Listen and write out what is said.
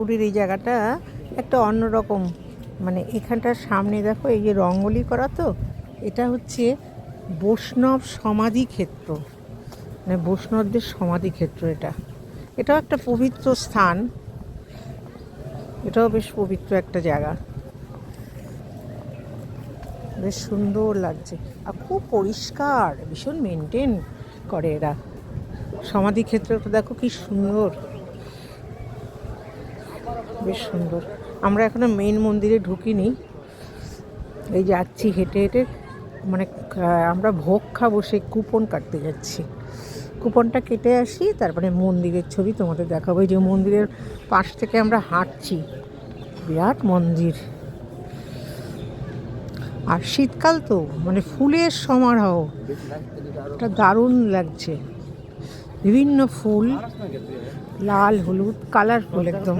পুরীর এই জায়গাটা একটা অন্যরকম, মানে এখানটার সামনে দেখো এই যে রঙ্গোলি করা, তো এটা হচ্ছে বৈষ্ণব সমাধি ক্ষেত্র, মানে বৈষ্ণবদের সমাধি ক্ষেত্র। এটাও একটা পবিত্র স্থান, এটাও বেশ পবিত্র একটা জায়গা, বেশ সুন্দর লাগছে আর খুব পরিষ্কার, ভীষণ মেনটেন করে এরা। সমাধি ক্ষেত্রটা দেখো কি সুন্দর, বেশ সুন্দর। আমরা এখনো মেইন মন্দিরে ঢুকিনি, এই যাচ্ছি হেঁটে হেঁটে, মানে আমরা ভোগ খাবো, সেই কুপন কাটতে যাচ্ছি। কুপনটা কেটে আসি, তারপরে মন্দিরের ছবি তোমাদের দেখাবো। এই যে মন্দিরের পাশ থেকে আমরা হাঁটছি, বিরাট মন্দির। আর শীতকাল তো, মানে ফুলের সমারোহ, এটা দারুণ লাগছে। বিভিন্ন ফুল, লাল হলুদ কালারফুল একদম।